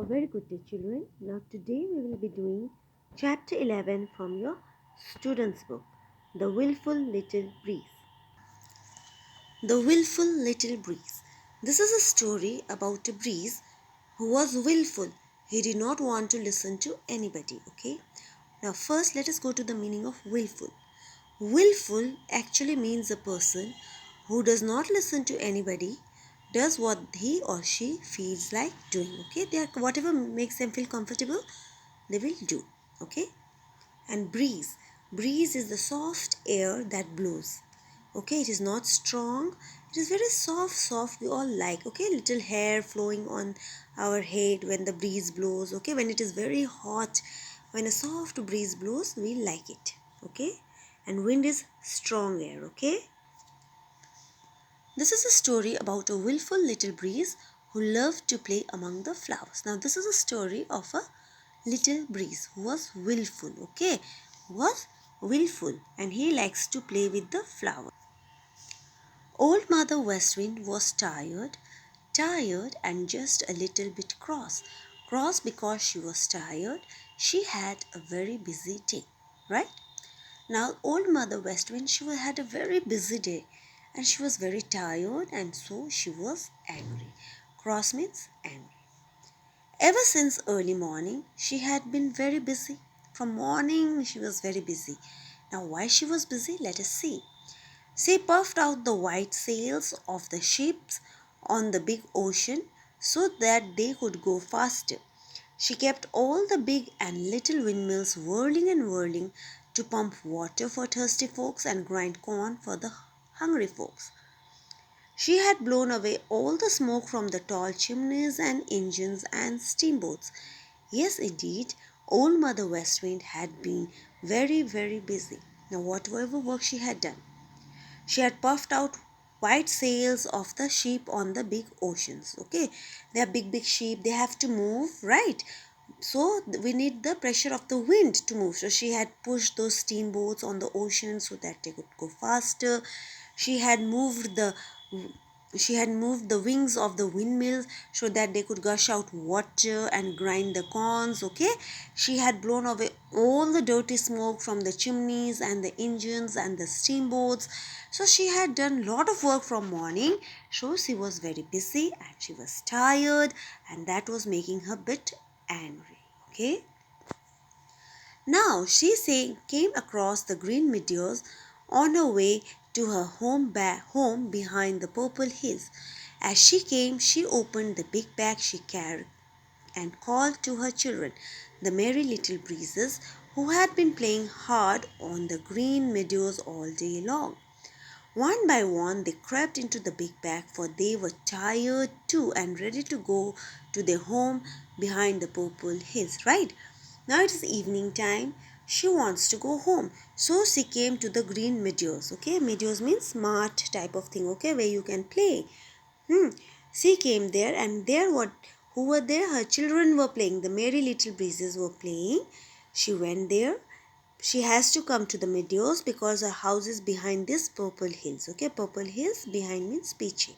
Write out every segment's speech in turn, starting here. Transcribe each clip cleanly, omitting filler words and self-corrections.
A very good day, children. Now, today we will be doing chapter 11 from your student's book, The Willful Little Breeze. The Willful Little Breeze. This is a story about a breeze who was willful. He did not want to listen to anybody, okay? Now, first, let us go to the meaning of willful. Willful actually means a person who does not listen to anybody, does what he or she feels like doing. Okay, whatever makes them feel comfortable, they will do. Okay, and breeze is the soft air that blows. Okay, it is not strong, it is very soft we all like. Okay, little hair flowing on our head when the breeze blows. Okay, when it is very hot, when a soft breeze blows, we like it. Okay, and wind is strong air. Okay, this is a story about a willful little breeze who loved to play among the flowers. Now, this is a story of a little breeze who was willful, okay? Who was willful and he likes to play with the flowers. Old Mother Westwind was tired and just a little bit cross. Cross because she was tired. She had a very busy day, right? Now, Old Mother Westwind, she had a very busy day and she was very tired and so she was angry. Cross means angry. Ever since early morning, she had been very busy. From morning, she was very busy. Now, why she was busy? Let us see. She puffed out the white sails of the ships on the big ocean so that they could go faster. She kept all the big and little windmills whirling and whirling to pump water for thirsty folks and grind corn for the hungry folks. She had blown away all the smoke from the tall chimneys and engines and steamboats. Yes, indeed, Old Mother Westwind had been very busy. Now, whatever work she had done, she had puffed out white sails of the ship on the big oceans. Okay, they are big ship, they have to move, right? So we need the pressure of the wind to move. So she had pushed those steamboats on the ocean so that they could go faster. She had moved the wings of the windmills so that they could gush out water and grind the corns. Okay, she had blown away all the dirty smoke from the chimneys and the engines and the steamboats. So she had done a lot of work from morning. So she was very busy and she was tired, and that was making her a bit angry. Okay, now she came across the green meadows on her way to her home behind the purple hills. As she came, she opened the big bag she carried and called to her children, the merry little breezes who had been playing hard on the green meadows all day long. One by one they crept into the big bag, for they were tired too and ready to go to their home behind the purple hills, right? Now it is evening time. She wants to go home. So she came to the green meadows. Okay, meadows means smart type of thing, okay, where you can play. She came there, and who were there? Her children were playing. The merry little breezes were playing. She went there. She has to come to the meadows because her house is behind this purple hills. Okay, purple hills behind means peachy.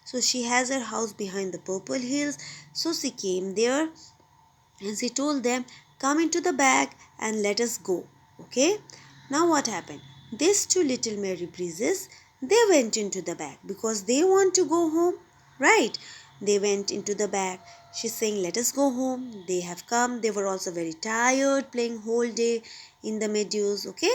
So she has her house behind the purple hills. So she came there and she told them, come into the bag and let us go. Okay, now what happened? These two little merry breezes, they went into the bag because they want to go home, right? They went into the bag. She's saying, let us go home. They have come. They were also very tired playing whole day in the meadows. Okay,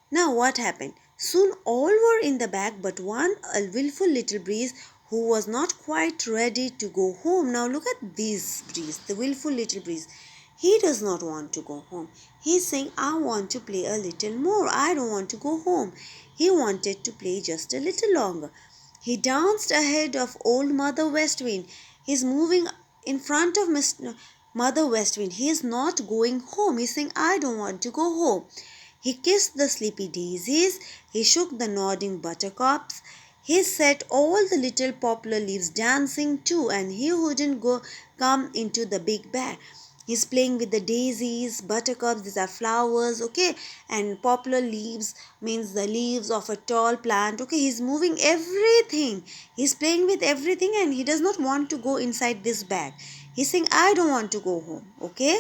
now what happened? Soon all were in the bag but one, a willful little breeze who was not quite ready to go home. Now look at this breeze, the willful little breeze. He does not want to go home. He's saying, I want to play a little more. I don't want to go home. He wanted to play just a little longer. He danced ahead of old Mother Westwind. He's moving in front of Mother Westwind. He is not going home. He's saying, I don't want to go home. He kissed the sleepy daisies, he shook the nodding buttercups, he set all the little poplar leaves dancing too, and he wouldn't come into the big bag. He's playing with the daisies, buttercups, these are flowers, okay? And poplar leaves means the leaves of a tall plant, okay? He's moving everything. He's playing with everything and he does not want to go inside this bag. He's saying, I don't want to go home, okay?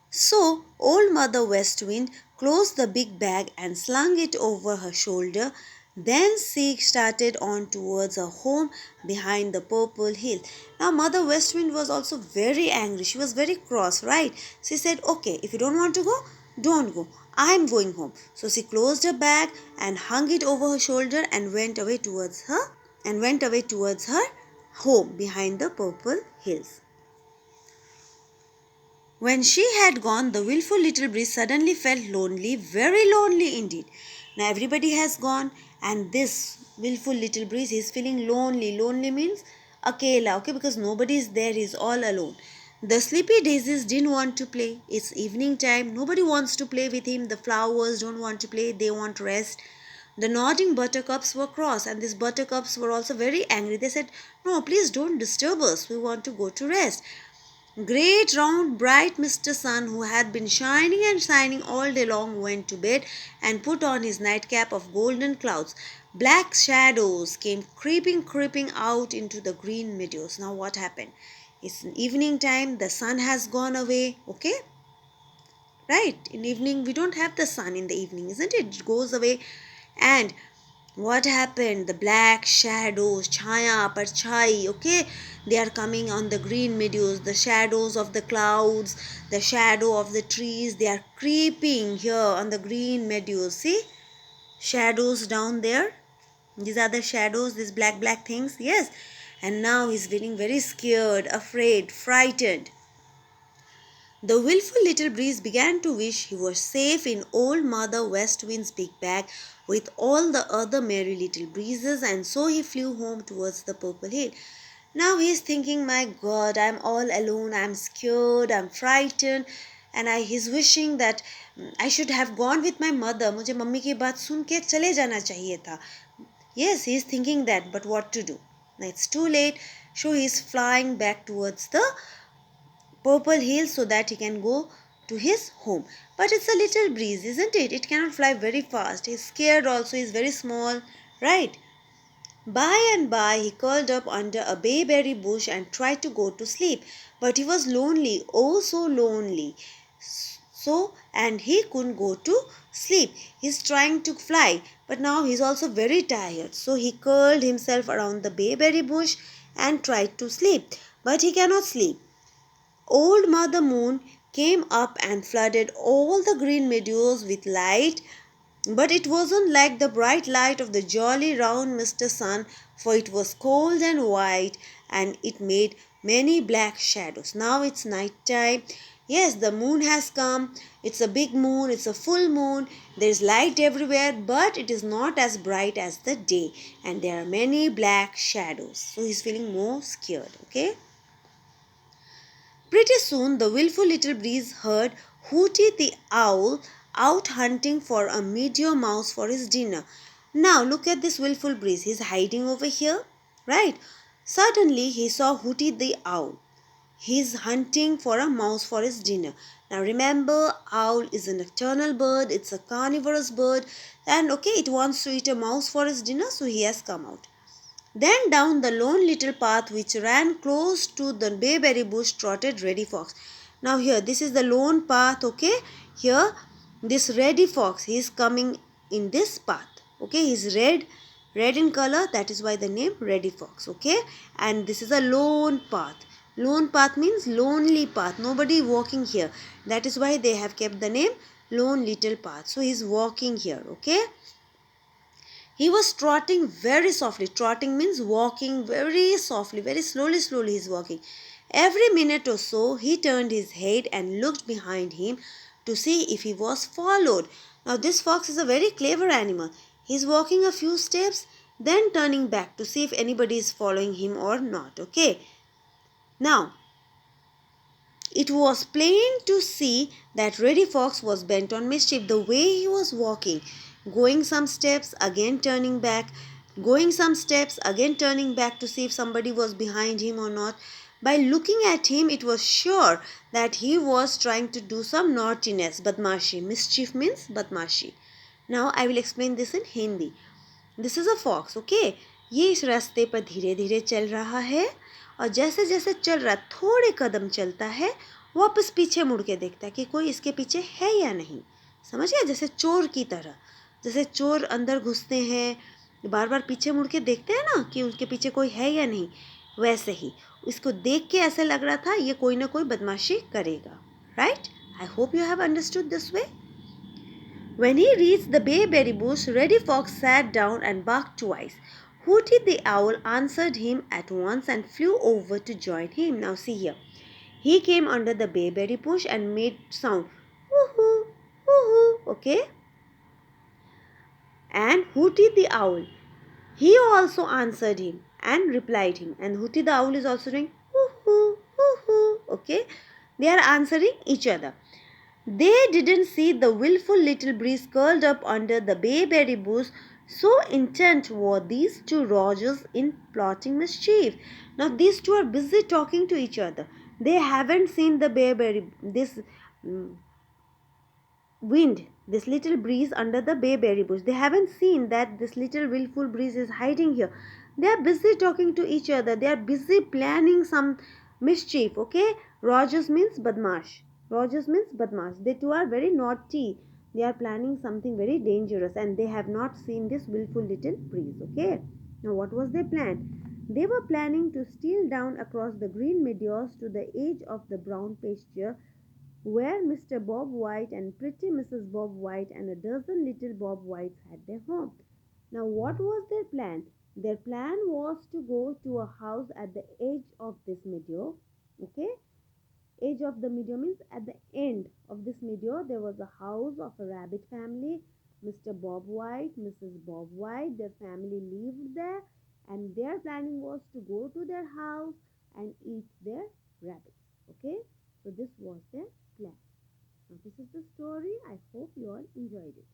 So, Old Mother West Wind closed the big bag and slung it over her shoulder. Then she started on towards her home behind the purple hill. Now, Mother West Wind was also very angry. She was very cross, right? She said, okay, if you don't want to go, don't go. I'm going home. So she closed her bag and hung it over her shoulder and went away towards her home behind the purple hills. When she had gone, the willful little breeze suddenly felt lonely, very lonely indeed. Now everybody has gone, and this willful little breeze is feeling lonely. Lonely means akela, okay, because nobody is there, he's all alone. The sleepy daisies didn't want to play. It's evening time, nobody wants to play with him. The flowers don't want to play, they want rest. The nodding buttercups were cross, and these buttercups were also very angry. They said, no, please don't disturb us, we want to go to rest. Great round bright Mr. Sun, who had been shining and shining all day long, went to bed and put on his nightcap of golden clouds. Black shadows came creeping out into the green meadows. Now what happened? It's evening time, the sun has gone away, okay? Right, in evening we don't have the sun in the evening, isn't it? It goes away. And what happened? The black shadows, chaya, parchai, okay? They are coming on the green meadows, the shadows of the clouds, the shadow of the trees. They are creeping here on the green meadows. See? Shadows down there. These are the shadows, these black things. Yes. And now he's feeling very scared, afraid, frightened. The willful little breeze began to wish he was safe in old Mother West Wind's big bag with all the other merry little breezes, and so he flew home towards the purple hill. Now he is thinking, my God, I'm all alone, I'm scared, I'm frightened, and he's wishing that I should have gone with my mother. मुझे mummy की बात सुन के चले जाना चाहिए था. Yes, he is thinking that, but what to do? Now it's too late, so he is flying back towards the purple hill so that he can go to his home. But it's a little breeze, isn't it? It cannot fly very fast. He's scared also, he's very small, right? By and by, he curled up under a bayberry bush and tried to go to sleep. But he was lonely, oh so lonely. And he couldn't go to sleep. He's trying to fly, but now he's also very tired. So he curled himself around the bayberry bush and tried to sleep. But he cannot sleep. Old Mother Moon came up and flooded all the green meadows with light, but it wasn't like the bright light of the jolly round Mr. Sun, for it was cold and white, and it made many black shadows. Now it's night time. Yes, the moon has come. It's a big moon, it's a full moon. There's light everywhere, but it is not as bright as the day, and there are many black shadows. So he's feeling more scared, okay? Pretty soon the willful little breeze heard Hooty the owl out hunting for a meteor mouse for his dinner. Now look at this willful breeze. He's hiding over here, right? Suddenly he saw Hooty the owl. He's hunting for a mouse for his dinner. Now remember, owl is a nocturnal bird. It's a carnivorous bird. And okay, it wants to eat a mouse for his dinner, so he has come out. Then down the lone little path which ran close to the bayberry bush trotted Reddy Fox. Now here, this is the lone path, okay? Here, this Reddy Fox, he is coming in this path, okay? He's red in color, that is why the name Reddy Fox, okay? And this is a lone path. Lone path means lonely path, nobody walking here. That is why they have kept the name Lone Little Path. So he's walking here, okay? He was trotting very softly. Trotting means walking very softly, very slowly he's walking. Every minute or so, he turned his head and looked behind him to see if he was followed. Now, this fox is a very clever animal. He's walking a few steps, then turning back to see if anybody is following him or not. Okay. Now, it was plain to see that Reddy Fox was bent on mischief the way he was walking, going some steps, again turning back, going some steps, again turning back to see if somebody was behind him or not. By looking at him, it was sure that he was trying to do some naughtiness, badmashi. Mischief means badmashi. Now I will explain this in Hindi. This is a fox, okay? ये इस रास्ते पर धीरे धीरे चल रहा है और जैसे जैसे चल रहा थोड़े कदम चलता है वापस पीछे मुड़ के देखता है कि कोई इसके पीछे है या नहीं. समझ गया? जैसे चोर की तरह. जैसे चोर अंदर घुसते हैं बार बार पीछे मुड़ के देखते हैं ना कि उनके पीछे कोई है या नहीं, वैसे ही इसको देख के ऐसे लग रहा था ये कोई ना कोई बदमाशी करेगा. Right? I hope you have understood this way. When he reached the bayberry bush, Reddy Fox sat down and barked twice. Hooty the Owl answered him at once and flew over to join him. Now see here. He came under the bayberry bush and made sound. Woohoo! Woohoo! Okay? And Hooty the Owl, he also answered him and replied him. And Hooty the Owl is also doing woohoo! Woohoo! Okay? They are answering each other. They didn't see the willful little breeze curled up under the bayberry bush, so intent were these two Rogers in plotting mischief. Now these two are busy talking to each other. They haven't seen the bayberry, this wind, this little breeze under the bayberry bush. They haven't seen that this little willful breeze is hiding here. They are busy talking to each other. They are busy planning some mischief. Okay? Rogers means badmash. Rogers means badmash. They two are very naughty. They are planning something very dangerous and they have not seen this willful little breeze. Okay? Now what was their plan? They were planning to steal down across the green meadows to the edge of the brown pasture where Mr. Bob White and pretty Mrs. Bob White and a dozen little Bob Whites had their home. Now, what was their plan? Their plan was to go to a house at the edge of this meadow. Okay? Edge of the meadow means at the end of this meadow there was a house of a rabbit family. Mr. Bob White, Mrs. Bob White, their family lived there and their planning was to go to their house and eat their rabbits. Okay? So this was their plan. Now this is the story. I hope you all enjoyed it.